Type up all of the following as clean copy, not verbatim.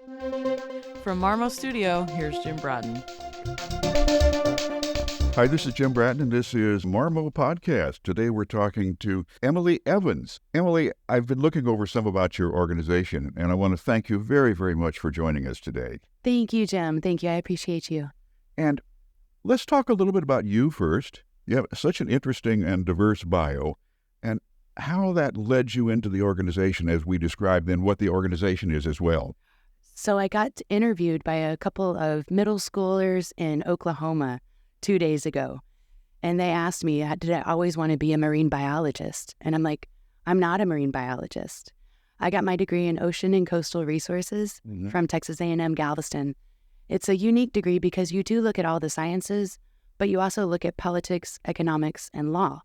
From Marmo Studio, here's Jim Bratton. Hi, this is Jim Bratton, and this is Marmo Podcast. Today we're talking to Emily Evans. Emily, I've been looking over some about your organization, and I want to thank you very, very much for joining us today. Thank you, Jim. Thank you. I appreciate you. And let's talk a little bit about you first. You have such an interesting and diverse bio, and how that led you into the organization as we described, then what the organization is as well. So I got interviewed by a couple of middle schoolers in Oklahoma 2 days ago, and they asked me, did I always want to be a marine biologist? And I'm like, I'm not a marine biologist. I got my degree in ocean and coastal resources from Texas A&M Galveston. It's a unique degree because you do look at all the sciences, but you also look at politics, economics, and law.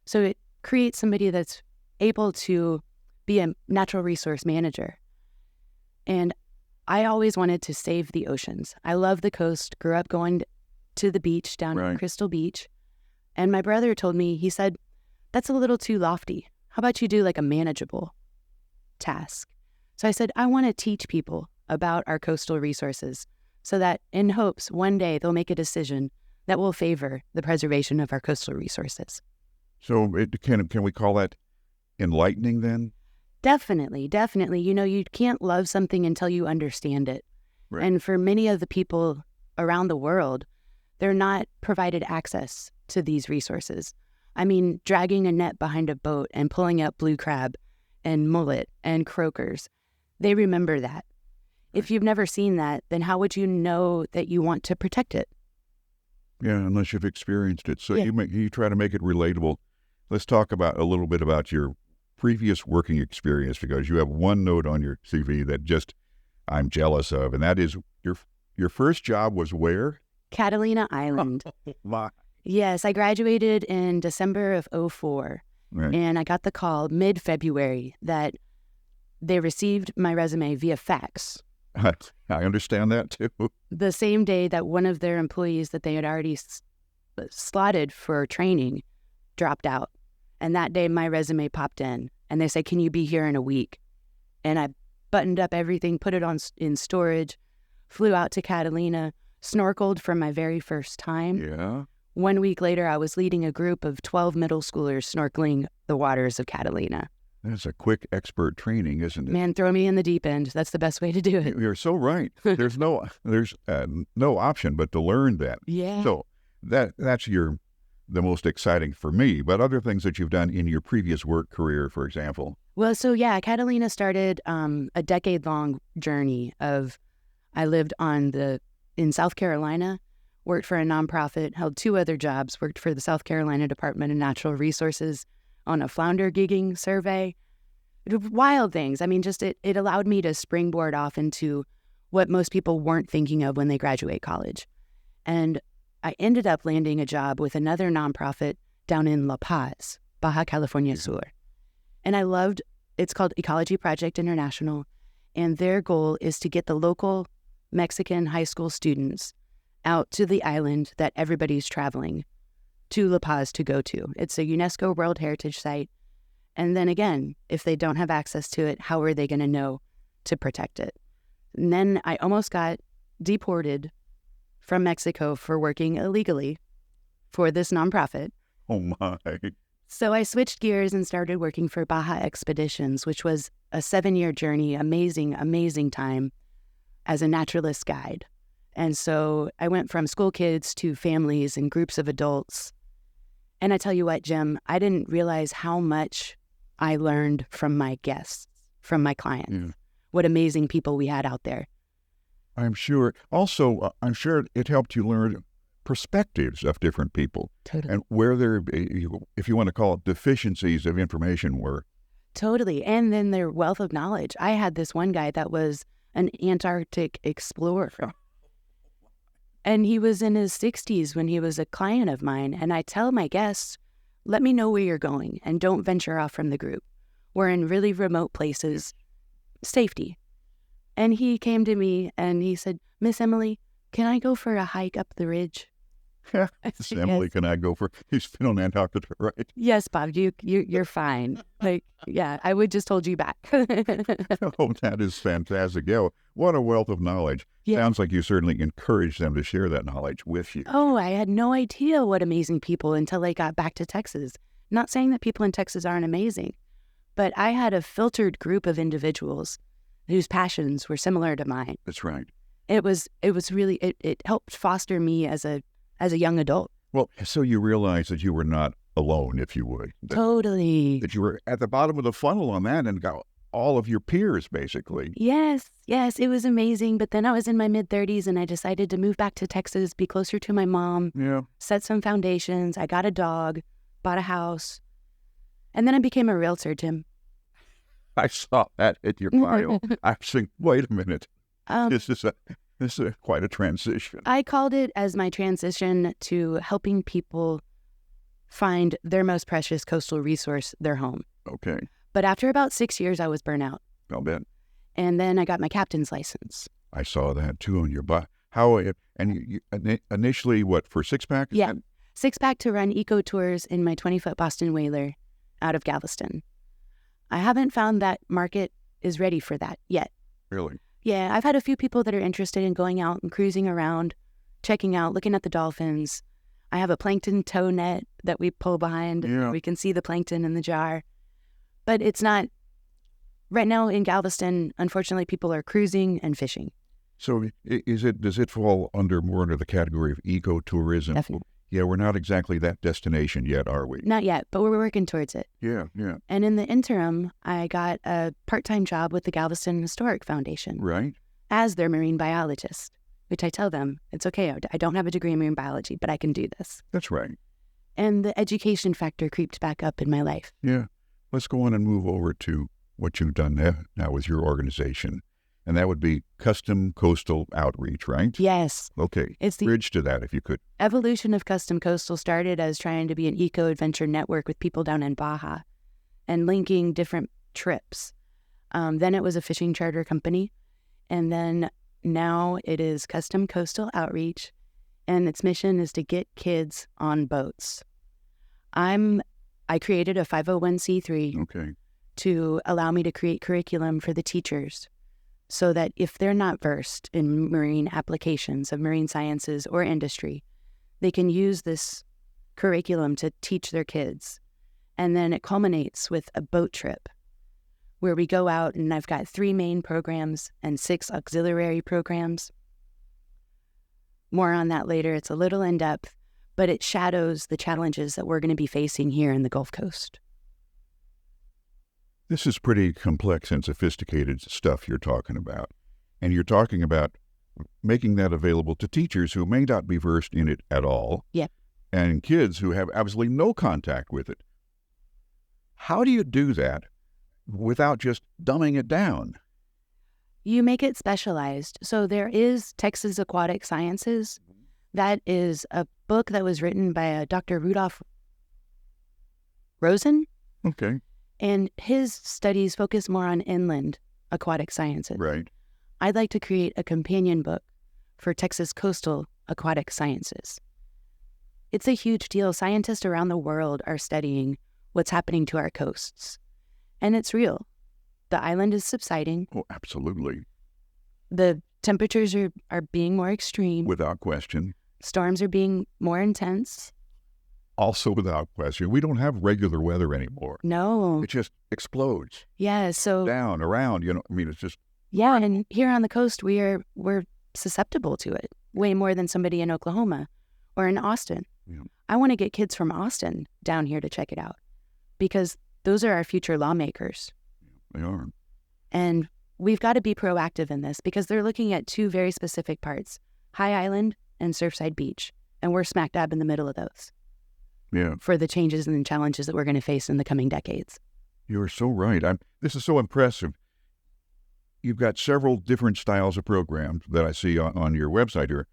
So it creates somebody that's able to be a natural resource manager. And I always wanted to save the oceans. I love the coast, grew up going to the beach down in Crystal Beach. And my brother told me, he said, that's a little too lofty. How about you do like a manageable task? So I said, I want to teach people about our coastal resources so that in hopes one day they'll make a decision that will favor the preservation of our coastal resources. So can we call that enlightening then? Definitely. You know, you can't love something until you understand it. Right. And for many of the people around the world, they're not provided access to these resources. I mean, dragging a net behind a boat and pulling up blue crab and mullet and croakers, they remember that. Right. If you've never seen that, then how would you know that you want to protect it? Yeah, unless you've experienced it. So you try to make it relatable. Let's talk about a little bit about your previous working experience, because you have one note on your CV that just I'm jealous of, and that is your first job was where? Catalina Island. Yes, I graduated in December of 2004, and I got the call mid-February that they received my resume via fax. I understand that too. The same day that one of their employees that they had already slotted for training dropped out. And that day my resume popped in, and they said, can you be here in a week? And I buttoned up everything, put it in storage, flew out to Catalina, snorkeled for my very first time. Yeah. 1 week later, I was leading a group of 12 middle schoolers snorkeling the waters of Catalina. That's a quick expert training, isn't it? Man, throw me in the deep end. That's the best way to do it. You're so right. There's no option but to learn that. Yeah. So that's the most exciting for me. But other things that you've done in your previous work career, for example. Well, so yeah, Catalina started a decade-long journey of, I lived in South Carolina, worked for a nonprofit, held 2 other jobs, worked for the South Carolina Department of Natural Resources on a flounder gigging survey. Wild things. I mean, just it allowed me to springboard off into what most people weren't thinking of when they graduate college. And I ended up landing a job with another nonprofit down in La Paz, Baja California Sur. And I loved, it's called Ecology Project International, and their goal is to get the local Mexican high school students out to the island that everybody's traveling to La Paz to go to. It's a UNESCO World Heritage Site. And then again, if they don't have access to it, how are they going to know to protect it? And then I almost got deported from Mexico for working illegally for this nonprofit. Oh my. So I switched gears and started working for Baja Expeditions, which was a 7-year journey, amazing time as a naturalist guide. And so I went from school kids to families and groups of adults. And I tell you what, Jim, I didn't realize how much I learned from my guests, from my clients. Yeah. What amazing people we had out there. I'm sure. Also, I'm sure it helped you learn perspectives of different people. Totally. And where there, if you want to call it, deficiencies of information were. Totally. And then their wealth of knowledge. I had this one guy that was an Antarctic explorer. And he was in his 60s when he was a client of mine. And I tell my guests, let me know where you're going and don't venture off from the group. We're in really remote places. Safety. And he came to me and he said, Miss Emily, can I go for a hike up the ridge? Emily, can I go for? He's been on Antarctica, right? Yes, Bob, you're fine. Like, yeah, I would just hold you back. Oh, that is fantastic. Yeah, what a wealth of knowledge. Yeah. Sounds like you certainly encouraged them to share that knowledge with you. Oh, I had no idea what amazing people until I got back to Texas. Not saying that people in Texas aren't amazing, but I had a filtered group of individuals whose passions were similar to mine. That's right. It was really, it helped foster me as a young adult. Well, so you realize that you were not alone, if you would. Totally. That you were at the bottom of the funnel on that and got all of your peers, basically. Yes, it was amazing. But then I was in my mid-30s and I decided to move back to Texas, be closer to my mom, Yeah. set some foundations. I got a dog, bought a house, and then I became a realtor, I saw that in your bio. I was thinking, wait a minute. This is quite a transition. I called it as my transition to helping people find their most precious coastal resource, their home. Okay. But after about 6 years, I was burnt out. I'll bet. And then I got my captain's license. I saw that too on your bio. How, and you initially, what, for six-pack? Yeah. 6-pack to run eco tours in my 20-foot Boston Whaler out of Galveston. I haven't found that market is ready for that yet. Really? Yeah, I've had a few people that are interested in going out and cruising around, checking out, looking at the dolphins. I have a plankton tow net that we pull behind. Yeah. We can see the plankton in the jar. But it's not, right now in Galveston, unfortunately, people are cruising and fishing. So does it fall more under the category of ecotourism? Definitely. Yeah, we're not exactly that destination yet, are we? Not yet, but we're working towards it. Yeah. And in the interim, I got a part-time job with the Galveston Historic Foundation Right. as their marine biologist, which I tell them, it's okay, I don't have a degree in marine biology, but I can do this. That's right. And the education factor creeped back up in my life. Yeah. Let's go on and move over to what you've done now with your organization. And that would be Custom Coastal Outreach, right? Yes. Okay. It's the Bridge to that, if you could. evolution of Custom Coastal started as trying to be an eco-adventure network with people down in Baja and linking different trips. Then it was a fishing charter company. And then now it is Custom Coastal Outreach. And its mission is to get kids on boats. I created a 501c3 Okay. to allow me to create curriculum for the teachers so that if they're not versed in marine applications of marine sciences or industry, they can use this curriculum to teach their kids. And then it culminates with a boat trip where we go out, and I've got 3 main programs and 6 auxiliary programs. More on that later. It's a little in-depth, but it shadows the challenges that we're going to be facing here in the Gulf Coast. This is pretty complex and sophisticated stuff you're talking about. And you're talking about making that available to teachers who may not be versed in it at all. Yeah. And kids who have absolutely no contact with it. How do you do that without just dumbing it down? You make it specialized. So there is Texas Aquatic Sciences. That is a book that was written by a Dr. Rudolph Rosen. Okay. And his studies focus more on inland aquatic sciences. Right. I'd like to create a companion book for Texas coastal aquatic sciences. It's a huge deal. Scientists around the world are studying what's happening to our coasts. And it's real. The island is subsiding. Oh, absolutely. The temperatures are being more extreme. Without question. Storms are being more intense. Also without question. We don't have regular weather anymore. No. It just explodes. Yeah, so... Down, around, it's just... Yeah, and here on the coast, we're susceptible to it way more than somebody in Oklahoma or in Austin. Yeah. I want to get kids from Austin down here to check it out because those are our future lawmakers. They are. And we've got to be proactive in this because they're looking at 2 very specific parts, High Island and Surfside Beach. And we're smack dab in the middle of those. Yeah. For the changes and challenges that we're going to face in the coming decades. You're so right. This is so impressive. You've got several different styles of programs that I see on your website here.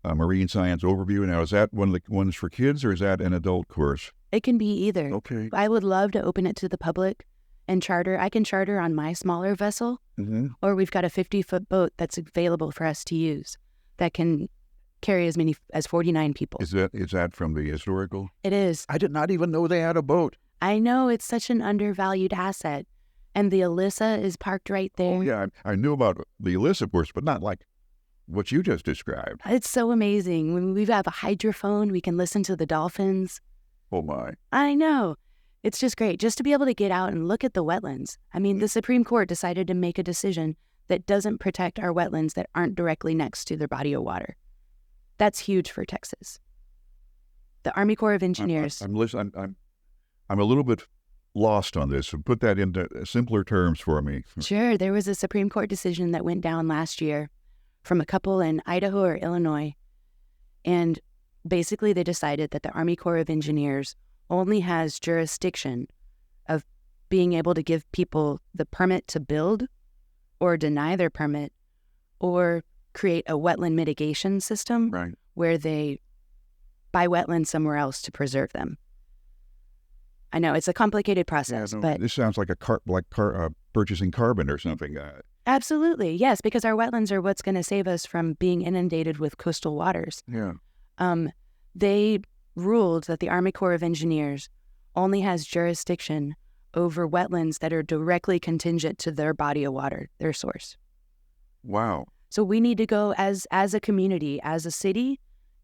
Marine Science Overview. Now, is that one of the ones for kids or is that an adult course? It can be either. Okay. I would love to open it to the public and charter. I can charter on my smaller vessel, Mm-hmm. or we've got a 50-foot boat that's available for us to use that can carry as many as 49 people. Is that from the historical? It is. I did not even know they had a boat. I know, it's such an undervalued asset. And the Alyssa is parked right there. Oh, yeah, I knew about the Alyssa, of course, but not like what you just described. It's so amazing. When we have a hydrophone, we can listen to the dolphins. Oh, my. I know. It's just great just to be able to get out and look at the wetlands. I mean, the Supreme Court decided to make a decision that doesn't protect our wetlands that aren't directly next to their body of water. That's huge for Texas. The Army Corps of Engineers. I'm a little bit lost on this. Put that into simpler terms for me. Sure. There was a Supreme Court decision that went down last year from a couple in Idaho or Illinois. And basically they decided that the Army Corps of Engineers only has jurisdiction of being able to give people the permit to build or deny their permit or create a wetland mitigation system Right. where they buy wetlands somewhere else to preserve them. I know it's a complicated process, but this sounds like purchasing carbon or something. absolutely, yes, because our wetlands are what's going to save us from being inundated with coastal waters. Yeah. They ruled that the Army Corps of Engineers only has jurisdiction over wetlands that are directly contingent to their body of water, their source. Wow. So we need to go as a community, as a city,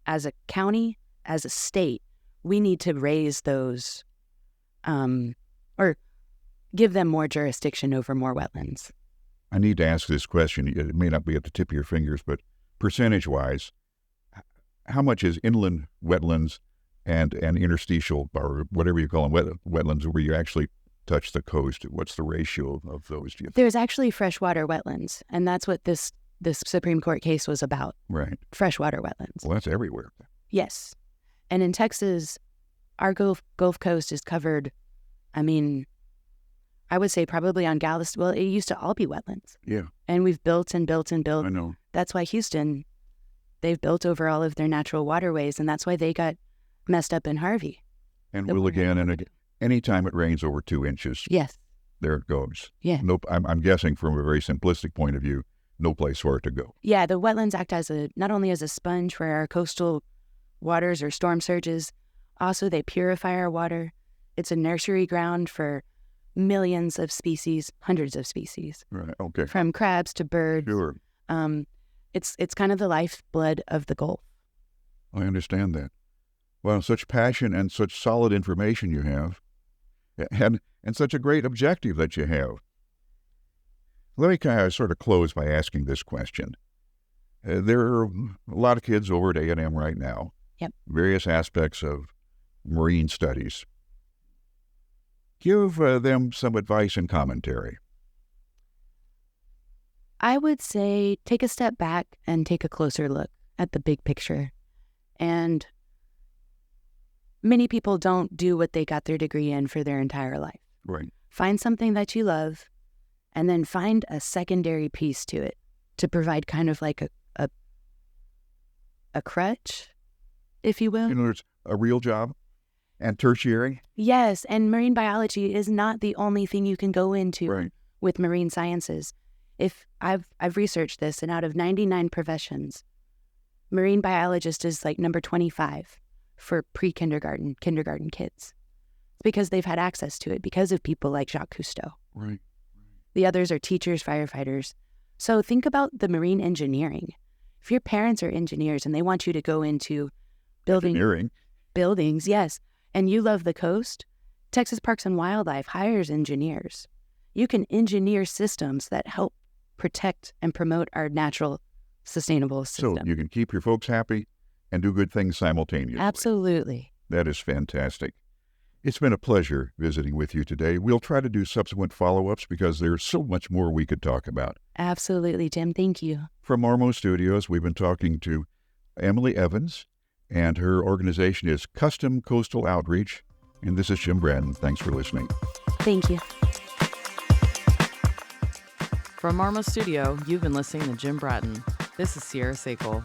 as a county, as a state, we need to raise those or give them more jurisdiction over more wetlands. I need to ask this question. It may not be at the tip of your fingers, but percentage-wise, how much is inland wetlands and interstitial, or whatever you call them, wetlands where you actually touch the coast? What's the ratio of those, do you think? There's actually freshwater wetlands, and that's what this Supreme Court case was about. Right. Freshwater wetlands. Well, that's everywhere. Yes. And in Texas, our Gulf Coast is covered, I mean, I would say probably on Galveston. Well, it used to all be wetlands. Yeah. And we've built and built and built. I know. That's why Houston, they've built over all of their natural waterways, and that's why they got messed up in Harvey. And will again, and anytime it rains over 2 inches, Yes. there it goes. Yeah. Nope. I'm guessing from a very simplistic point of view, no place for it to go. Yeah, the wetlands act as not only as a sponge for our coastal waters or storm surges, also they purify our water. It's a nursery ground for millions of species, hundreds of species. Right. Okay. From crabs to birds. Sure. It's kind of the lifeblood of the Gulf. I understand that. Well, such passion and such solid information you have, and such a great objective that you have. Let me kind of sort of close by asking this question. There are a lot of kids over at A&M right now. Yep. Various aspects of marine studies. Give them some advice and commentary. I would say take a step back and take a closer look at the big picture. And many people don't do what they got their degree in for their entire life. Right. Find something that you love, and then find a secondary piece to it to provide kind of like a crutch, if you will. You know, it's a real job and tertiary. Yes, and marine biology is not the only thing you can go into Right. with marine sciences. If I've researched this, and out of 99 professions, marine biologist is like number 25 for pre-kindergarten, kindergarten kids. It's because they've had access to it because of people like Jacques Cousteau. Right. The others are teachers, firefighters. So think about the marine engineering. If your parents are engineers and they want you to go into building Engineering. buildings, yes, and you love the coast, Texas Parks and Wildlife hires engineers. You can engineer systems that help protect and promote our natural, sustainable system. So you can keep your folks happy and do good things simultaneously. Absolutely. That is fantastic. It's been a pleasure visiting with you today. We'll try to do subsequent follow-ups because there's so much more we could talk about. Absolutely, Jim. Thank you. From Marmo Studios, we've been talking to Emily Evans, and her organization is Custom Coastal Outreach. And this is Jim Braden. Thanks for listening. Thank you. From Marmo Studio, you've been listening to Jim Bratton. This is Sierra Sakel.